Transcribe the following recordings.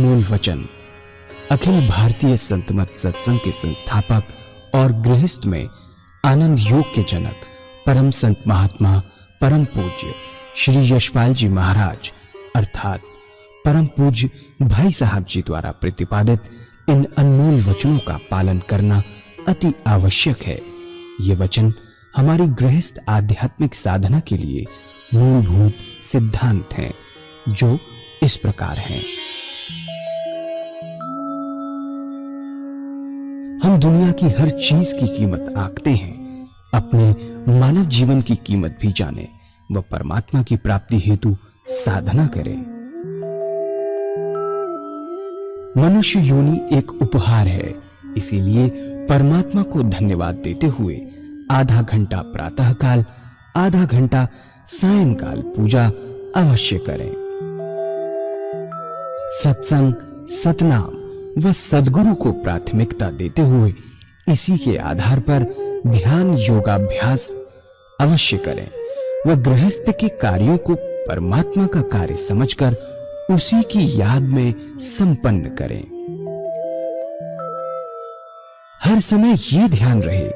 अनमोल वचन अखिल भारतीय संत मत सत्संग के संस्थापक और गृहस्थ में आनंद योग के जनक परम संत महात्मा परम पूज्य श्री यशपाल जी महाराज अर्थात परम पूज्य भाई साहब जी द्वारा प्रतिपादित इन अनमोल वचनों का पालन करना अति आवश्यक है। ये वचन हमारी गृहस्थ आध्यात्मिक साधना के लिए मूलभूत सिद्धांत हैं, जो इस प्रकार हैं। हम दुनिया की हर चीज की कीमत आंकते हैं, अपने मानव जीवन की कीमत भी जाने व परमात्मा की प्राप्ति हेतु साधना करें। मनुष्य योनि एक उपहार है, इसीलिए परमात्मा को धन्यवाद देते हुए आधा घंटा प्रातःकाल, आधा घंटा सायंकाल पूजा अवश्य करें। सत्संग, सतनाम व सद्गुरु को प्राथमिकता देते हुए इसी के आधार पर ध्यान योगाभ्यास अवश्य करें व गृहस्थ के कार्यों को परमात्मा का कार्य समझकर उसी की याद में संपन्न करें। हर समय ये ध्यान रहे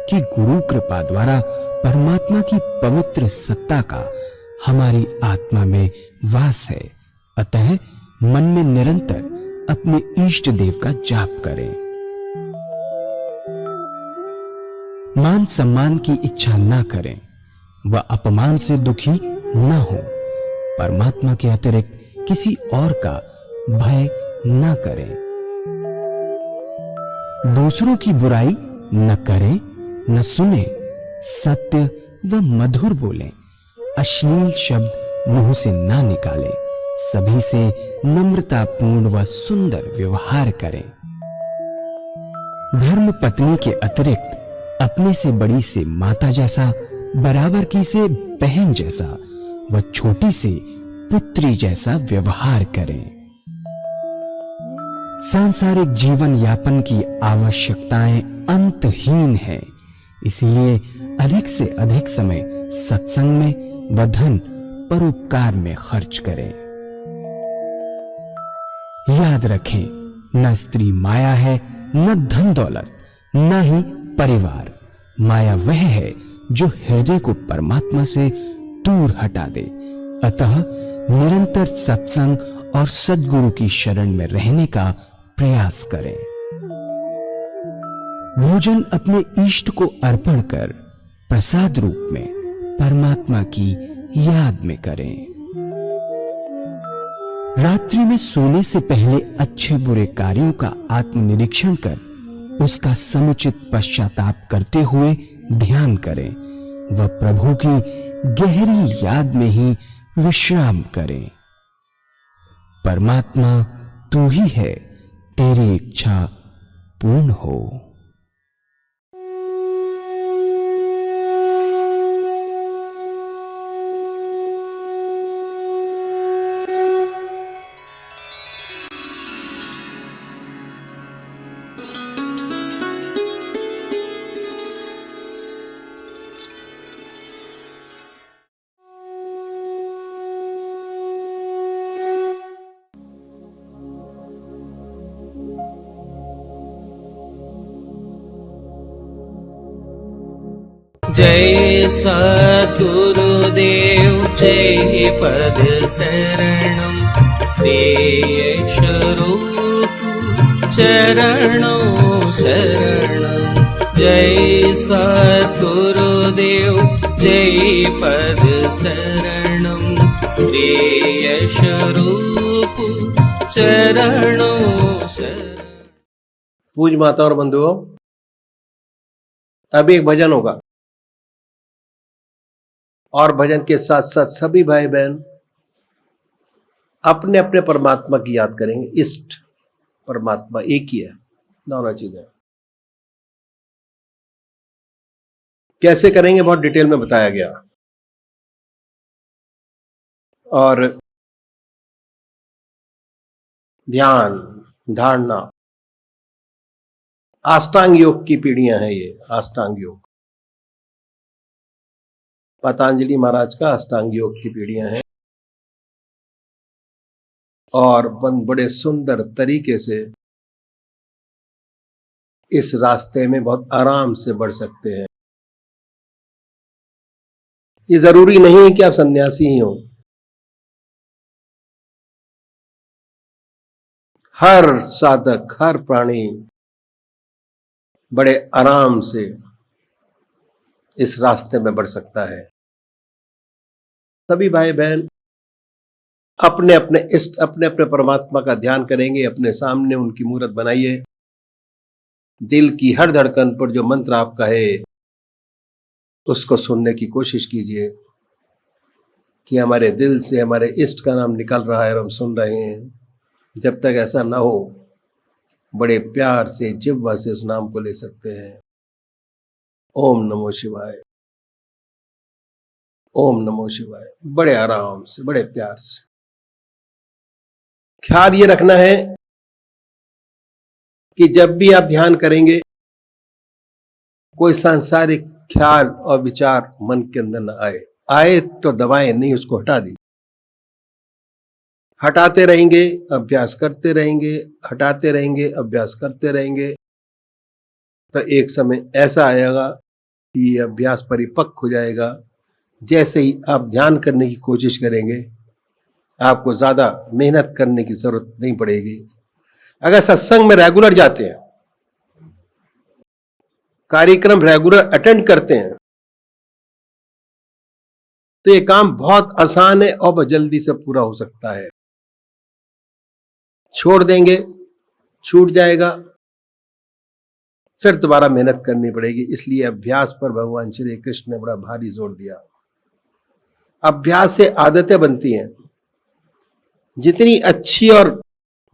कि गुरु कृपा द्वारा परमात्मा की पवित्र सत्ता का हमारी आत्मा में वास है, अतः मन में निरंतर अपने इष्ट देव का जाप करें। मान सम्मान की इच्छा ना करें व अपमान से दुखी ना हो। परमात्मा के अतिरिक्त किसी और का भय ना करें। दूसरों की बुराई न करें, न सुने, सत्य व मधुर बोलें, अश्लील शब्द मुंह से ना निकालें, सभी से नम्रतापूर्ण व सुंदर व्यवहार करें। धर्म पत्नी के अतिरिक्त अपने से बड़ी से माता जैसा, बराबर की से बहन जैसा व छोटी से पुत्री जैसा व्यवहार करें। सांसारिक जीवन यापन की आवश्यकताएं अंतहीन है, इसलिए अधिक से अधिक समय सत्संग में व धन परोपकार में खर्च करें। याद रखें, न स्त्री माया है, न धन दौलत, न ही परिवार। माया वह है जो हृदय को परमात्मा से दूर हटा दे। अतः निरंतर सत्संग और सद्गुरु की शरण में रहने का प्रयास करें। भोजन अपने इष्ट को अर्पण कर प्रसाद रूप में परमात्मा की याद में करें। रात्रि में सोने से पहले अच्छे बुरे कार्यों का आत्मनिरीक्षण कर उसका समुचित पश्चाताप करते हुए ध्यान करें व प्रभु की गहरी याद में ही विश्राम करें। परमात्मा तू ही है, तेरी इच्छा पूर्ण हो। जय सद्गुरुदेव जय पद शरणम श्री यशरूप चरणों शरणम। जय सद्गुरुदेव जय पद शरणम श्री यशरूप चरणों शरणम। पूज्य माता और बंधुओं, अब एक भजन होगा और भजन के साथ साथ सभी भाई बहन अपने अपने परमात्मा की याद करेंगे। इष्ट परमात्मा एक ही है, दोनों चीजें कैसे करेंगे बहुत डिटेल में बताया गया। और ध्यान, धारणा, अष्टांग योग की पीढ़ियां हैं। ये अष्टांग योग पतंजलि महाराज का अष्टांग योग की पीढ़ियां हैं। और बड़े सुंदर तरीके से इस रास्ते में बहुत आराम से बढ़ सकते हैं। ये जरूरी नहीं है कि आप सन्यासी ही हो। हर साधक, हर प्राणी बड़े आराम से इस रास्ते में बढ़ सकता है। सभी भाई बहन अपने अपने इष्ट, अपने अपने परमात्मा का ध्यान करेंगे। अपने सामने उनकी मूर्त बनाइए। दिल की हर धड़कन पर जो मंत्र आप कहे उसको सुनने की कोशिश कीजिए कि हमारे दिल से हमारे इष्ट का नाम निकल रहा है और हम सुन रहे हैं। जब तक ऐसा ना हो, बड़े प्यार से जिह्वा से उस नाम को ले सकते हैं। ओम नमो शिवाय, ओम नमो शिवाय। बड़े आराम से, बड़े प्यार से। ख्याल ये रखना है कि जब भी आप ध्यान करेंगे, कोई सांसारिक ख्याल और विचार मन के अंदर न आए। आए तो दबाएं नहीं, उसको हटा दीजिए। हटाते रहेंगे, अभ्यास करते रहेंगे, हटाते रहेंगे, अभ्यास करते रहेंगे, तो एक समय ऐसा आएगा कि ये अभ्यास परिपक्व हो जाएगा। जैसे ही आप ध्यान करने की कोशिश करेंगे, आपको ज्यादा मेहनत करने की जरूरत नहीं पड़ेगी। अगर सत्संग में रेगुलर जाते हैं, कार्यक्रम रेगुलर अटेंड करते हैं, तो ये काम बहुत आसान है और जल्दी से पूरा हो सकता है। छोड़ देंगे, छूट जाएगा, फिर दोबारा मेहनत करनी पड़ेगी। इसलिए अभ्यास पर भगवान श्री कृष्ण ने बड़ा भारी जोर दिया। अभ्यास से आदतें बनती हैं। जितनी अच्छी और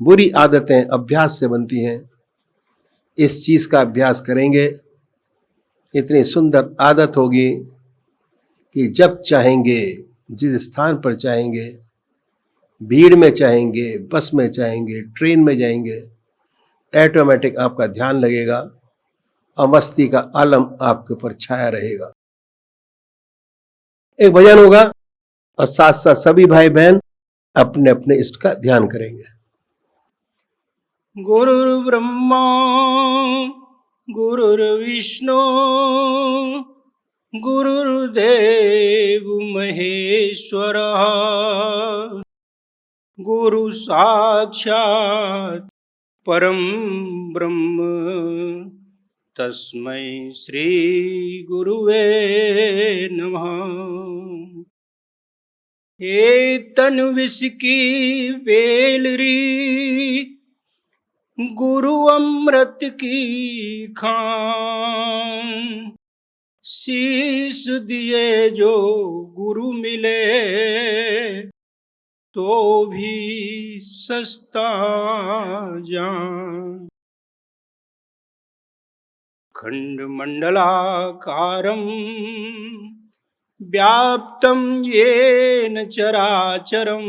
बुरी आदतें अभ्यास से बनती हैं, इस चीज का अभ्यास करेंगे, इतनी सुंदर आदत होगी कि जब चाहेंगे, जिस स्थान पर चाहेंगे, भीड़ में चाहेंगे, बस में चाहेंगे, ट्रेन में जाएंगे, ऑटोमेटिक आपका ध्यान लगेगा और मस्ती का आलम आपके ऊपर छाया रहेगा। एक भजन होगा और साथ साथ सभी भाई बहन अपने अपने इष्ट का ध्यान करेंगे। गुरुर् ब्रह्मा गुरुर्विष्णु गुरुर्देव महेश्वरः गुरु साक्षात् परम ब्रह्म तस्मै श्री गुरुवे नमः। हे तन विष की बेलरी गुरु अमृत की खान, शीश दिए जो गुरु मिले तो भी सस्ता जान। खंड मंडलाकारं व्याप्तं येन चराचरं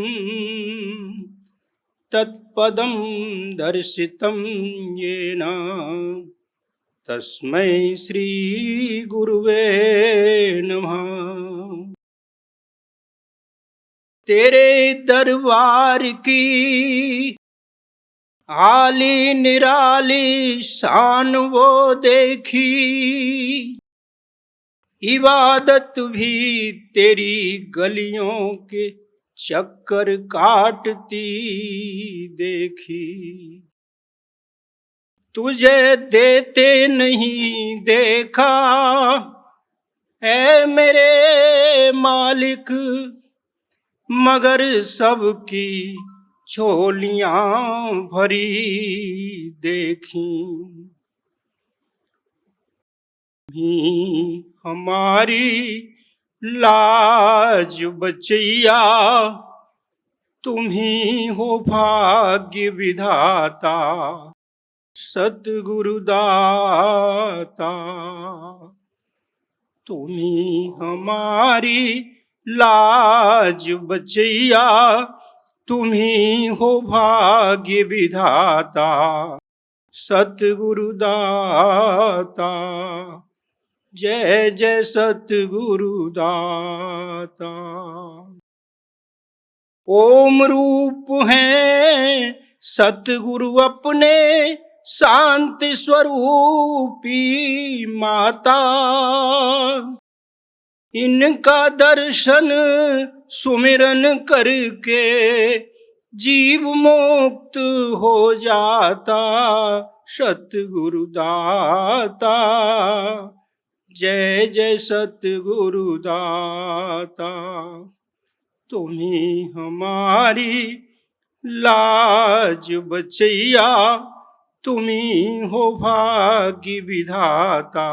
तत्पदं दर्शितं येन तस्मै श्री गुरुवे नमः। तेरे दरबार की आली निराली शान वो देखी, इबादत भी तेरी गलियों के चक्कर काटती देखी। तुझे देते नहीं देखा ऐ मेरे मालिक, मगर सबकी झोलियां भरी देखी। भी हमारी लाज बचैया, तुम ही हो भाग्य विधाता सतगुरु दाता। तुम ही हमारी लाज बचैया, तुम ही हो भाग्य विधाता सतगुरु दाता। जय जय सतगुरु दाता। ओम रूप हैं सतगुरु अपने, शांति स्वरूपी माता। इनका दर्शन सुमिरन करके जीव मुक्त हो जाता, सतगुरु दाता। जय जय सतगुरु दाता। तुम्ही हमारी लाज बचैया, तुम्ही हो भाग्य विधाता,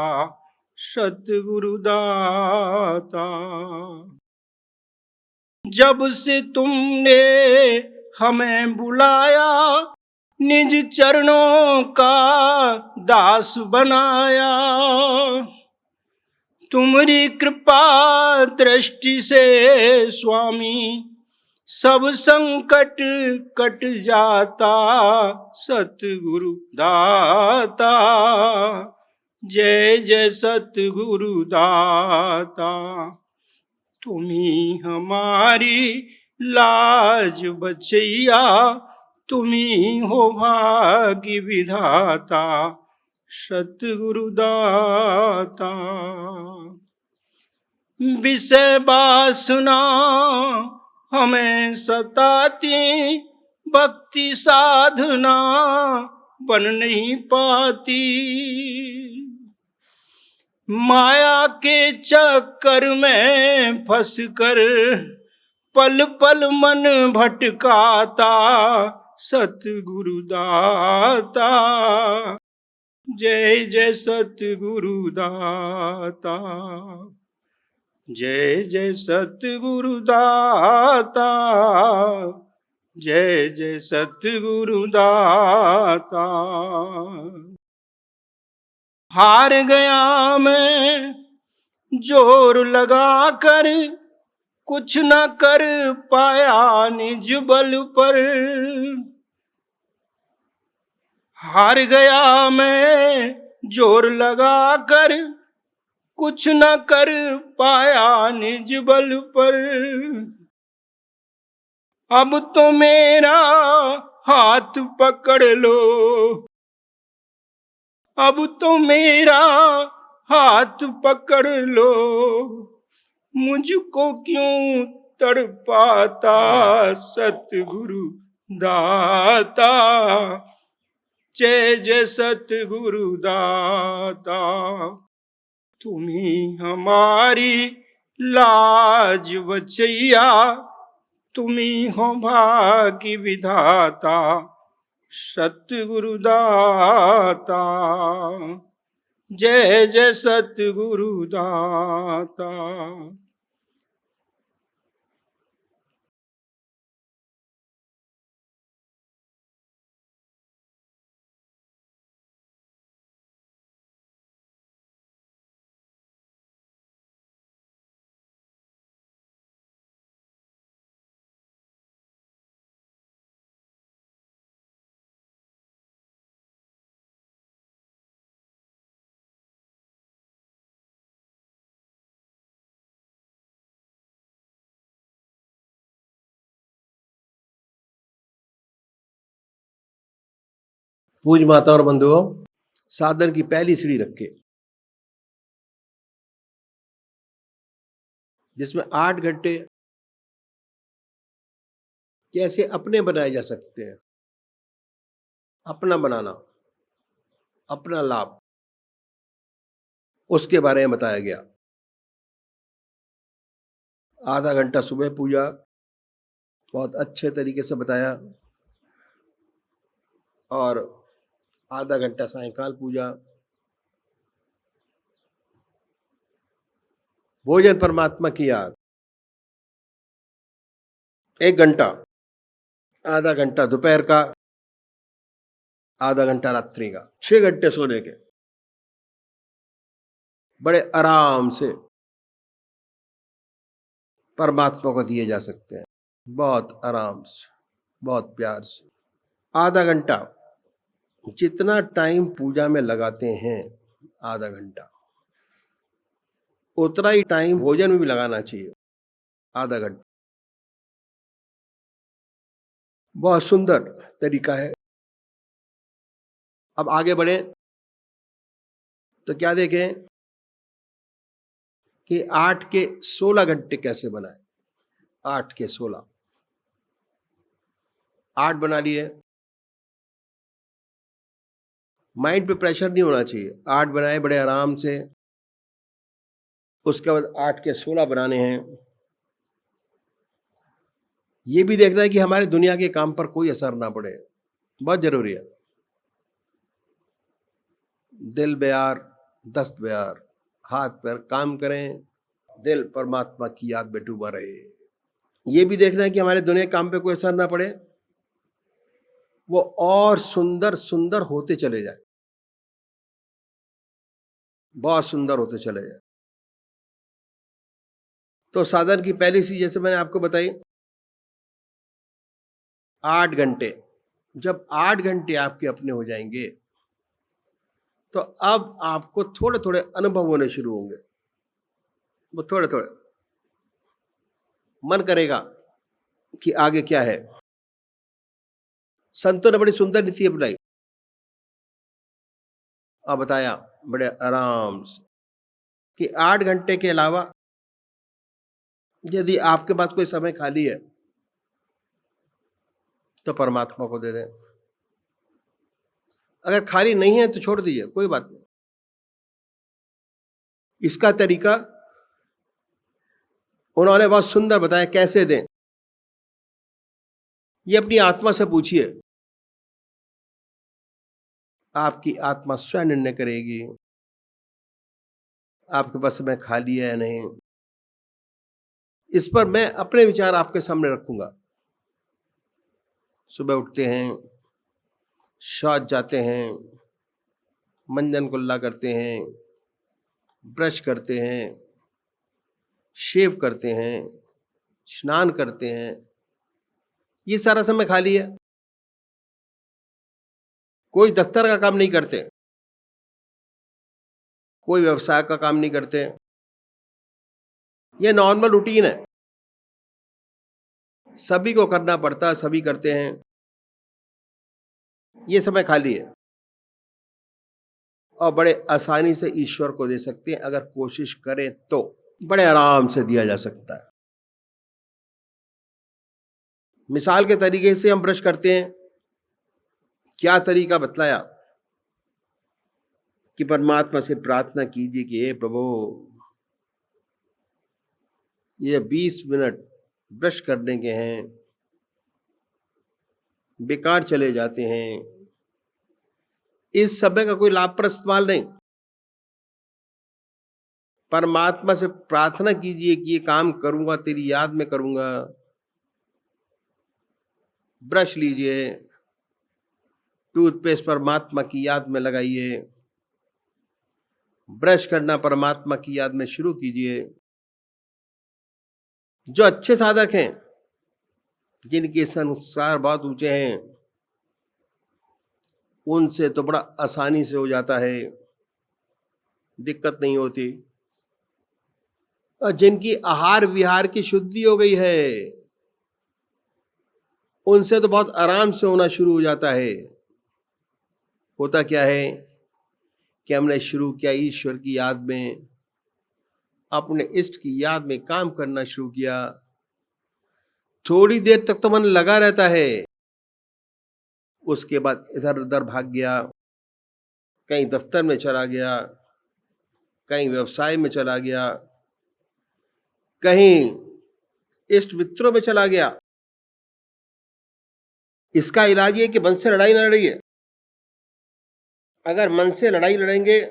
सतगुरु दाता। जब से तुमने हमें बुलाया, निज चरणों का दास बनाया। तुम्हारी कृपा दृष्टि से स्वामी, सब संकट कट जाता, सतगुरु दाता। जय जय सतगुरु दाता। तुम्ही हमारी लाज बचैया, तुम्ही हो भाग्य विधाता, सतगुरु दाता। विषय वासना हमें सताती, भक्ति साधना बन नहीं पाती। माया के चक्कर में फंस कर पल पल मन भटकाता, सतगुरु दाता। जय जय सतगुरु दाता। जय जय सतगुरु दाता। जय जय सतगुरु दाता। हार गया मैं जोर लगा कर, कुछ न कर पाया निज बल पर। हार गया मैं जोर लगा कर, कुछ न कर पाया निज बल पर। अब तो मेरा हाथ पकड़ लो, अब तो मेरा हाथ पकड़ लो। मुझको क्यों तड़पाता, सतगुरु दाता। जय जय सतगुरु दाता। तुम्ही हमारी लाज बचैया, तुम्ही हो भाग्य विधाता, सतगुरु दाता। जय जय सतगुरु दाता। पूज माता और बंधुओं, साधन की पहली सीढ़ी रखे, जिसमें 8 घंटे कैसे अपने बनाए जा सकते हैं। अपना बनाना, अपना लाभ, उसके बारे में बताया गया। आधा घंटा सुबह पूजा बहुत अच्छे तरीके से बताया, और आधा घंटा सायंकाल पूजा। भोजन परमात्मा की याद 1 घंटा, आधा घंटा दोपहर का, आधा घंटा रात्रि का। 6 घंटे सोने के, बड़े आराम से परमात्मा को दिए जा सकते हैं, बहुत आराम से, बहुत प्यार से। आधा घंटा, जितना टाइम पूजा में लगाते हैं आधा घंटा, उतना ही टाइम भोजन में भी लगाना चाहिए, आधा घंटा। बहुत सुंदर तरीका है। अब आगे बढ़े तो क्या देखें कि 8 के 16 घंटे कैसे बनाए। 8 के 16, 8 बना लिए। माइंड पे प्रेशर नहीं होना चाहिए। 8 बनाए बड़े आराम से। उसके बाद 8 के 16 बनाने हैं। ये भी देखना है कि हमारे दुनिया के काम पर कोई असर ना पड़े, बहुत जरूरी है। दिल बेयार, दस्त बेयार, हाथ पैर काम करें, दिल परमात्मा की याद में डूबा रहे। ये भी देखना है कि हमारे दुनिया के काम पे कोई असर ना पड़े, वो और सुंदर सुंदर होते चले जाए, बहुत सुंदर होते चले जाए। तो साधन की पहली चीज जैसे मैंने आपको बताई, 8 घंटे। जब 8 घंटे आपके अपने हो जाएंगे तो अब आपको थोड़े थोड़े अनुभव होने शुरू होंगे। वो थोड़े थोड़े मन करेगा कि आगे क्या है। संतों ने बड़ी सुंदर नीति अपनाई और बताया बड़े आराम से कि 8 घंटे के अलावा यदि आपके पास कोई समय खाली है तो परमात्मा को दे दें। अगर खाली नहीं है तो छोड़ दीजिए, कोई बात नहीं। इसका तरीका उन्होंने बहुत सुंदर बताया कैसे दें। ये अपनी आत्मा से पूछिए, आपकी आत्मा स्वयं निर्णय करेगी आपके पास समय खाली है या नहीं। इस पर मैं अपने विचार आपके सामने रखूंगा। सुबह उठते हैं, शौच जाते हैं, मंजन कुल्ला करते हैं, ब्रश करते हैं, शेव करते हैं, स्नान करते हैं, ये सारा समय खाली है। कोई दफ्तर का काम नहीं करते, कोई व्यवसाय का काम नहीं करते, ये नॉर्मल रूटीन है, सभी को करना पड़ता है, सभी करते हैं। ये समय खाली है और बड़े आसानी से ईश्वर को दे सकते हैं। अगर कोशिश करें तो बड़े आराम से दिया जा सकता है। मिसाल के तरीके से हम ब्रश करते हैं, क्या तरीका बतलाया कि परमात्मा से प्रार्थना कीजिए कि हे प्रभु, ये 20 मिनट ब्रश करने के हैं, बेकार चले जाते हैं। इस समय का कोई लाभप्रद इस्तेमाल नहीं। परमात्मा से प्रार्थना कीजिए कि ये काम करूंगा तेरी याद में करूंगा। ब्रश लीजिए, टूथपेस्ट परमात्मा की याद में लगाइए, ब्रश करना परमात्मा की याद में शुरू कीजिए। जो अच्छे साधक हैं, जिनके संस्कार बहुत ऊंचे हैं, उनसे तो बड़ा आसानी से हो जाता है, दिक्कत नहीं होती। और जिनकी आहार विहार की शुद्धि हो गई है, उनसे तो बहुत आराम से होना शुरू हो जाता है। होता क्या है कि हमने शुरू किया ईश्वर की याद में, अपने इष्ट की याद में काम करना शुरू किया। थोड़ी देर तक तो मन लगा रहता है, उसके बाद इधर उधर भाग गया, कहीं दफ्तर में चला गया, कहीं व्यवसाय में चला गया, कहीं इष्ट मित्रों में चला गया। इसका इलाज ये कि मन से लड़ाई ना लड़िए। अगर मन से लड़ाई लड़ेंगे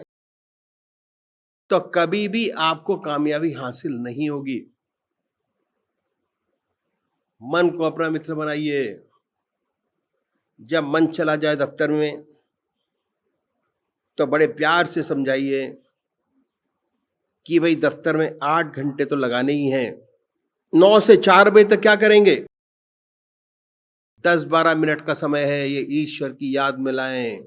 तो कभी भी आपको कामयाबी हासिल नहीं होगी। मन को अपना मित्र बनाइए। जब मन चला जाए दफ्तर में तो बड़े प्यार से समझाइए कि भाई दफ्तर में 8 घंटे तो लगाने ही हैं। 9 से 4 बजे तक क्या करेंगे? 10-12 मिनट का समय है, ये ईश्वर की याद में लाएं।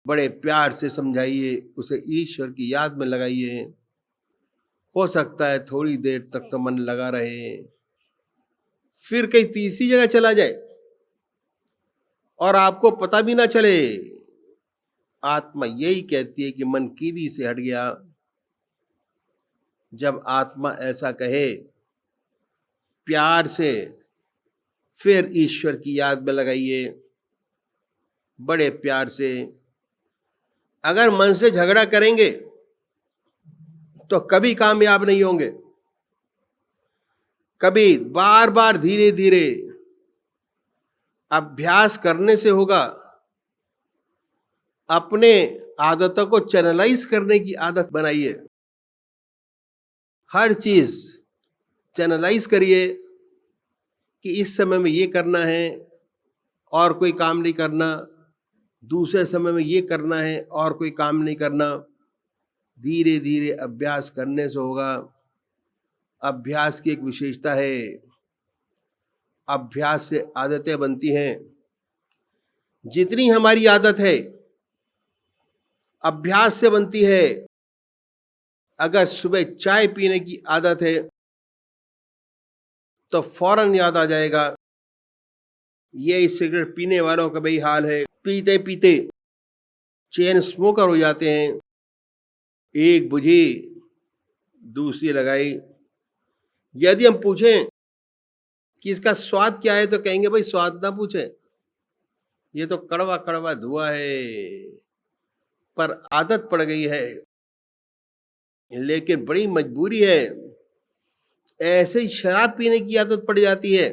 बड़े प्यार से समझाइए, उसे ईश्वर की याद में लगाइए। हो सकता है थोड़ी देर तक तो मन लगा रहे, फिर कहीं तीसरी जगह चला जाए और आपको पता भी ना चले। आत्मा यही कहती है कि मन कीड़ी से हट गया। जब आत्मा ऐसा कहे प्यार से फिर ईश्वर की याद में लगाइए, बड़े प्यार से। अगर मन से झगड़ा करेंगे तो कभी कामयाब नहीं होंगे। कभी बार बार धीरे धीरे अभ्यास करने से होगा। अपने आदतों को चैनलाइज करने की आदत बनाइए। हर चीज चैनलाइज करिए कि इस समय में ये करना है और कोई काम नहीं करना, दूसरे समय में ये करना है और कोई काम नहीं करना। धीरे धीरे अभ्यास करने से होगा। अभ्यास की एक विशेषता है, अभ्यास से आदतें बनती हैं। जितनी हमारी आदत है अभ्यास से बनती है। अगर सुबह चाय पीने की आदत है तो फौरन याद आ जाएगा ये सिगरेट पीने वालों का भी हाल है। पीते पीते चेन स्मोकर हो जाते हैं। एक बुझी दूसरी लगाई। यदि हम पूछें कि इसका स्वाद क्या है तो कहेंगे भाई स्वाद ना पूछे, ये तो कड़वा कड़वा धुआं है। पर आदत पड़ गई है, लेकिन बड़ी मजबूरी है। ऐसे ही शराब पीने की आदत पड़ जाती है।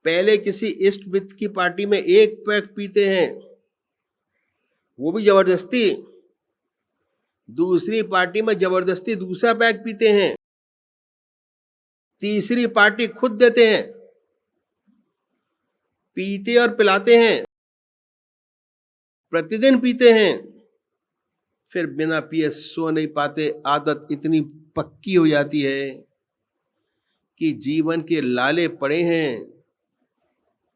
पहले किसी इष्ट मित्र की पार्टी में एक पैक पीते हैं, वो भी जबरदस्ती। दूसरी पार्टी में जबरदस्ती दूसरा पैक पीते हैं। तीसरी पार्टी खुद देते हैं। पीते और पिलाते हैं, प्रतिदिन पीते हैं, फिर बिना पिए सो नहीं पाते। आदत इतनी पक्की हो जाती है कि जीवन के लाले पड़े हैं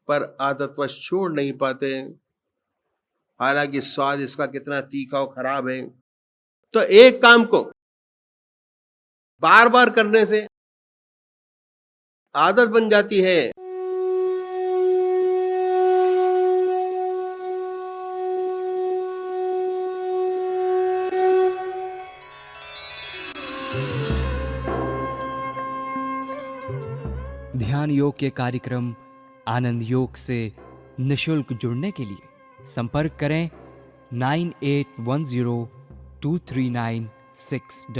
पर आदतवश छोड़ नहीं पाते। हालांकि स्वाद इसका कितना तीखा और खराब है। तो एक काम को बार बार करने से आदत बन जाती है। ध्यान योग के कार्यक्रम आनंद योग से निशुल्क जुड़ने के लिए संपर्क करें 98102396